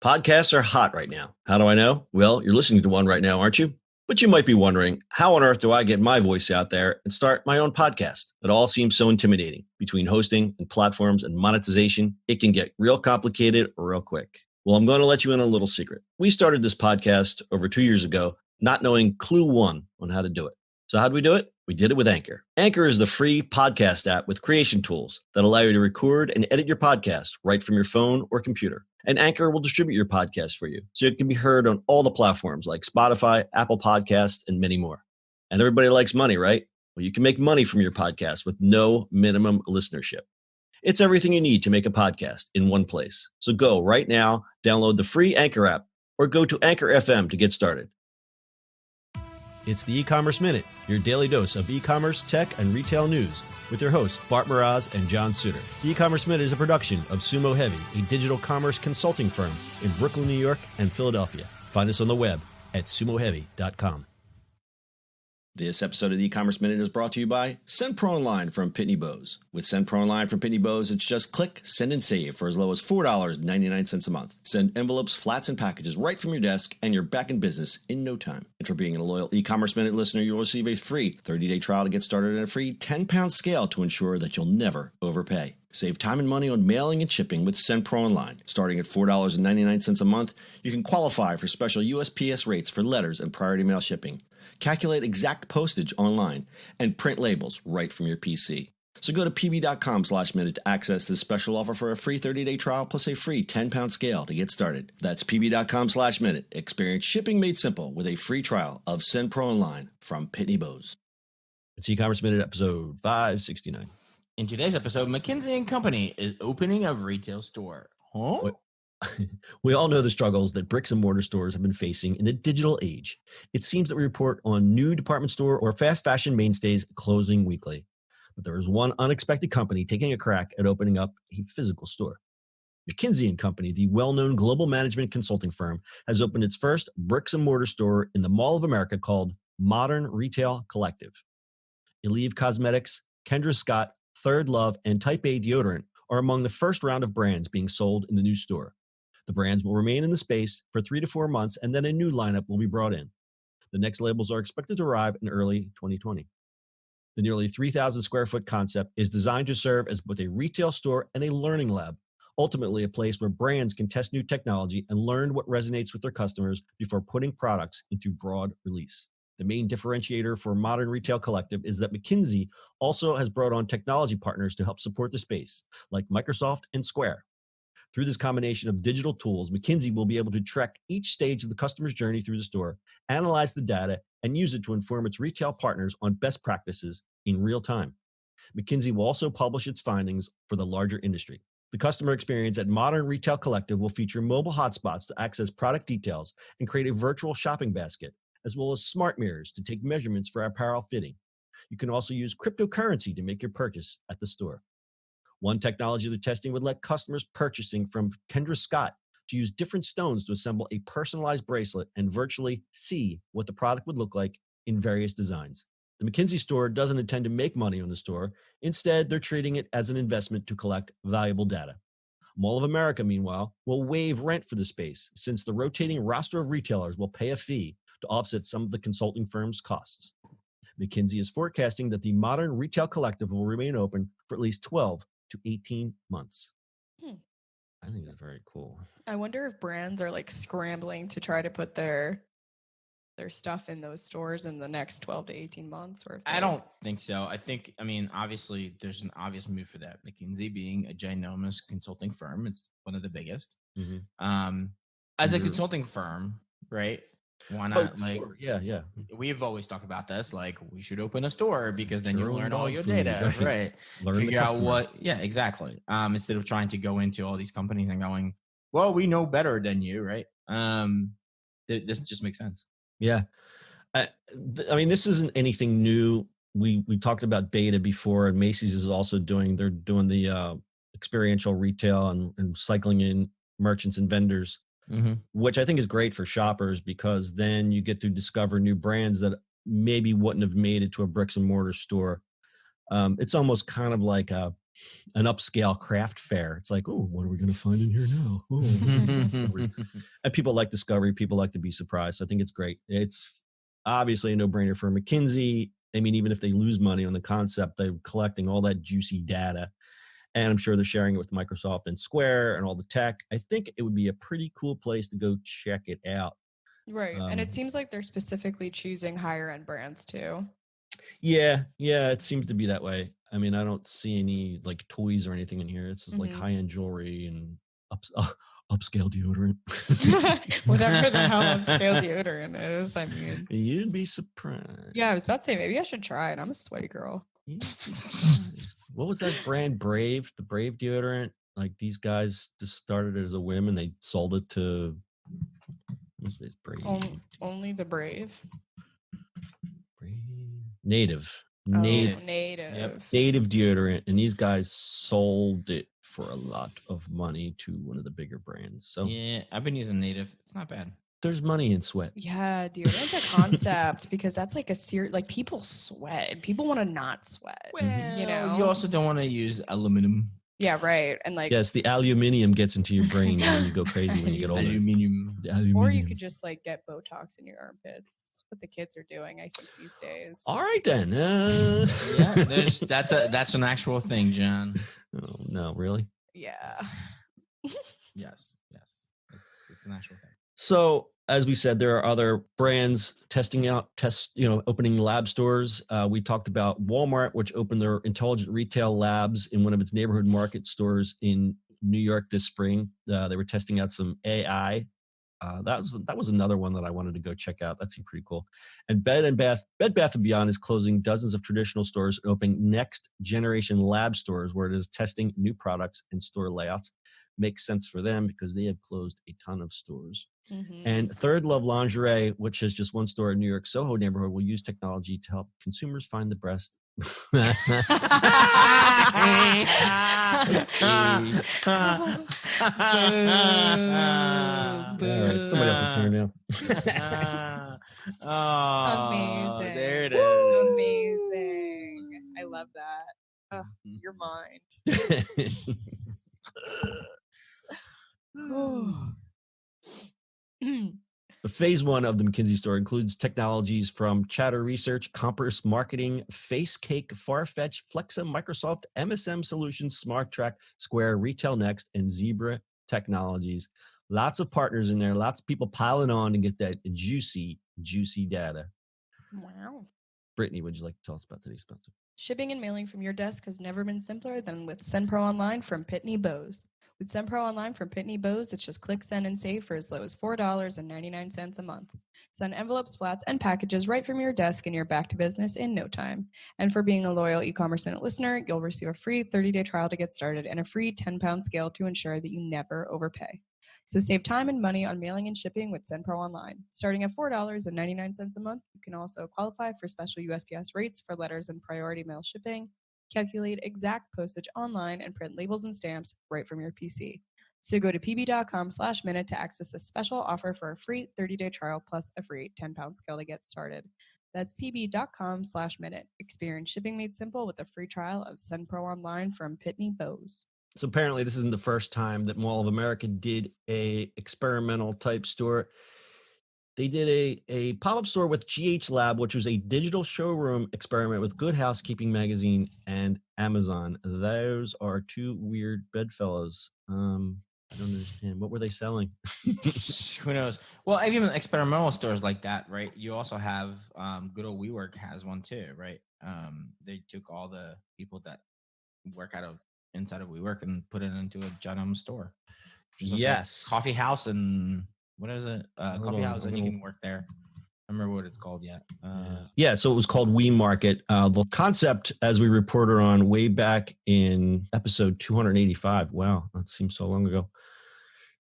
Podcasts are hot right now. How do I know? Well, you're listening to one right now, aren't you? But you might be wondering, how on earth do I get my voice out there and start my own podcast? It all seems so intimidating. Between hosting and platforms and monetization, it can get real complicated real quick. Well, I'm going to let you in on a little secret. We started this podcast over 2 years ago, not knowing clue one on how to do it. So how do we do it? We did it with Anchor. Anchor is the free podcast app with creation tools that allow you to record and edit your podcast right from your phone or computer. And Anchor will distribute your podcast for you, so it can be heard on all the platforms like Spotify, Apple Podcasts, and many more. And everybody likes money, right? Well, you can make money from your podcast with no minimum listenership. It's everything you need to make a podcast in one place. So go right now, download the free Anchor app, or go to Anchor FM to get started. It's the E-Commerce Minute, your daily dose of e-commerce, tech, and retail news with your hosts, Bart Mraz and John Suter. The E-Commerce Minute is a production of Sumo Heavy, a digital commerce consulting firm in Brooklyn, New York, and Philadelphia. Find us on the web at sumoheavy.com. This episode of the E-Commerce Minute is brought to you by Send Pro Online from Pitney Bowes. With Send Pro Online from Pitney Bowes, it's just click, send, and save for as low as $4.99 a month. Send envelopes, flats, and packages right from your desk, and you're back in business in no time. And for being a loyal E-Commerce Minute listener, you'll receive a free 30-day trial to get started and a free 10-pound scale to ensure that you'll never overpay. Save time and money on mailing and shipping with Send Pro Online. Starting at $4.99 a month, you can qualify for special USPS rates for letters and priority mail shipping. Calculate exact postage online, and print labels right from your PC. So go to pb.com/minute to access this special offer for a free 30-day trial plus a free 10-pound scale to get started. That's pb.com/minute. Experience shipping made simple with a free trial of Send Pro Online from Pitney Bowes. It's E-Commerce Minute episode 569. In today's episode, McKinsey Company is opening a retail store. Huh? We all know the struggles that bricks and mortar stores have been facing in the digital age. It seems that we report on new department store or fast fashion mainstays closing weekly. But there is one unexpected company taking a crack at opening up a physical store. McKinsey Company, the well-known global management consulting firm, has opened its first bricks and mortar store in the Mall of America called Modern Retail Collective. Eleve Cosmetics, Kendra Scott, Third Love, and Type A Deodorant are among the first round of brands being sold in the new store. The brands will remain in the space for 3 to 4 months, and then a new lineup will be brought in. The next labels are expected to arrive in early 2020. The nearly 3,000 square foot concept is designed to serve as both a retail store and a learning lab, ultimately a place where brands can test new technology and learn what resonates with their customers before putting products into broad release. The main differentiator for Modern Retail Collective is that McKinsey also has brought on technology partners to help support the space, like Microsoft and Square. Through this combination of digital tools, McKinsey will be able to track each stage of the customer's journey through the store, analyze the data, and use it to inform its retail partners on best practices in real time. McKinsey will also publish its findings for the larger industry. The customer experience at Modern Retail Collective will feature mobile hotspots to access product details and create a virtual shopping basket, as well as smart mirrors to take measurements for apparel fitting. You can also use cryptocurrency to make your purchase at the store. One technology they're testing would let customers purchasing from Kendra Scott to use different stones to assemble a personalized bracelet and virtually see what the product would look like in various designs. The McKinsey store doesn't intend to make money on the store. Instead, they're treating it as an investment to collect valuable data. Mall of America, meanwhile, will waive rent for the space since the rotating roster of retailers will pay a fee to offset some of the consulting firm's costs. McKinsey is forecasting that the Modern Retail Collective will remain open for at least 12 to 18 months. I think that's very cool. I wonder if brands are like scrambling to try to put their stuff in those stores in the next 12 to 18 months. Or if I don't think so. I mean, obviously there's an obvious move for that. McKinsey being a ginormous consulting firm, it's one of the biggest. Mm-hmm. As a consulting firm, right? Why not? Sure. Yeah. We've always talked about this. Like, we should open a store because then you learn all your data, right? Figure out what. Yeah, exactly. Instead of trying to go into all these companies and going, well, we know better than you, right? This just makes sense. Yeah, I mean, this isn't anything new. We talked about beta before, and Macy's is also doing the experiential retail and cycling in merchants and vendors. Mm-hmm. Which I think is great for shoppers because then you get to discover new brands that maybe wouldn't have made it to a bricks and mortar store. It's almost kind of like an upscale craft fair. It's like, oh, what are we going to find in here now? Oh. And people like discovery. People like to be surprised. So I think it's great. It's obviously a no-brainer for McKinsey. I mean, even if they lose money on the concept, they're collecting all that juicy data. And I'm sure they're sharing it with Microsoft and Square and all the tech. I think it would be a pretty cool place to go check it out. Right. And it seems like they're specifically choosing higher end brands too. Yeah, it seems to be that way. I mean, I don't see any like toys or anything in here. It's just like high-end jewelry and upscale deodorant. Whatever the hell upscale deodorant is. I mean, you'd be surprised. Yeah, I was about to say maybe I should try it. I'm a sweaty girl. What was that brand? Brave, the Brave deodorant. Like these guys just started it as a whim and they sold it to Brave. Only the Brave. Native. Yep. Native deodorant, and these guys sold it for a lot of money to one of the bigger brands. So yeah, I've been using Native. It's not bad. There's money in sweat. Yeah, deodorant's a concept because that's like a serious. Like people sweat and people want to not sweat. Well, you also don't want to use aluminum. Yeah, right. And like, yes, the aluminium gets into your brain and you go crazy when you get older. Aluminium. Or you could just like get Botox in your armpits. That's what the kids are doing, I think, these days. All right then. Yeah, that's an actual thing, John. Oh no, really? Yeah. Yes. It's an actual thing. So, as we said, there are other brands opening lab stores. We talked about Walmart, which opened their intelligent retail labs in one of its neighborhood market stores in New York this spring. They were testing out some AI. That was another one that I wanted to go check out. That seemed pretty cool. And Bed Bath & Beyond is closing dozens of traditional stores and opening next generation lab stores where it is testing new products and store layouts. Makes sense for them because they have closed a ton of stores. And Third Love Lingerie, which has just one store in New York Soho neighborhood, will use technology to help consumers find the best. All right, somebody else's turn now. Amazing. There it is. Amazing. I love that. You're mine. Phase 1 of the McKinsey store includes technologies from Chatter Research, Compass Marketing, FaceCake, Farfetch, Flexa, Microsoft, MSM Solutions, SmartTrack, Square, Retail Next, and Zebra Technologies. Lots of partners in there, lots of people piling on to get that juicy data. Wow. Brittany, would you like to tell us about today's sponsor? Shipping and mailing from your desk has never been simpler than with SendPro Online from Pitney Bowes. With SendPro Online from Pitney Bowes, it's just click, send, and save for as low as $4.99 a month. Send envelopes, flats, and packages right from your desk and you're back to business in no time. And for being a loyal e-commerce minute listener, you'll receive a free 30-day trial to get started and a free 10-pound scale to ensure that you never overpay. So save time and money on mailing and shipping with SendPro Online. Starting at $4.99 a month, you can also qualify for special USPS rates for letters and priority mail shipping. Calculate exact postage online and print labels and stamps right from your PC. So go to pb.com/minute to access a special offer for a free 30-day trial plus a free 10-pound scale to get started. That's pb.com/minute. Experience shipping made simple with a free trial of SendPro Online from Pitney Bowes. So apparently this isn't the first time that Mall of America did a experimental type store. They did a pop-up store with GH Lab, which was a digital showroom experiment with Good Housekeeping Magazine and Amazon. Those are two weird bedfellows. I don't understand. What were they selling? Who knows? Well, even experimental stores like that, right? You also have good old WeWork has one too, right? They took all the people that work inside of WeWork and put it into a giant store. Yes. Coffee house and what is it? Coffee house, and you can work there. I remember what it's called yet. So it was called We Market. The concept, as we reported on way back in episode 285, wow, that seems so long ago.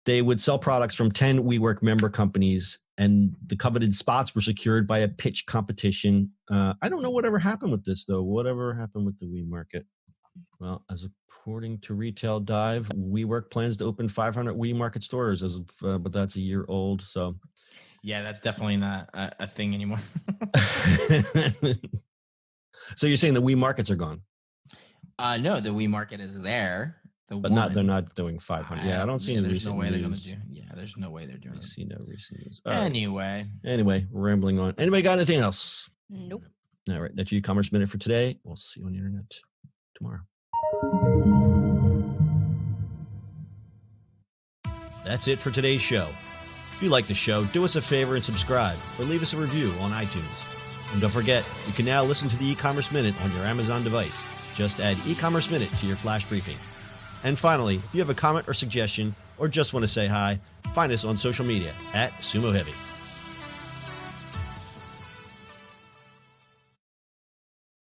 They would sell products from 10 WeWork member companies, and the coveted spots were secured by a pitch competition. I don't know whatever happened with this, though. Whatever happened with the We Market? Well, as according to Retail Dive, WeWork plans to open 500 We Market stores, but that's a year old. So, yeah, that's definitely not a thing anymore. So you're saying the We Markets are gone? No, the We Market is there. They're not doing 500. Yeah, I don't see any recent news. There's no way they're doing it. I see no recent news. Anyway, rambling on. Anybody got anything else? Nope. All right, that's your e-commerce minute for today. We'll see you on the internet tomorrow. That's it for today's show. If you like the show, do us a favor and subscribe or leave us a review on iTunes. And don't forget, you can now listen to the e-commerce minute on your Amazon device. Just add e-commerce minute to your flash briefing. And finally, if you have a comment or suggestion or just want to say hi, find us on social media @Sumo Heavy.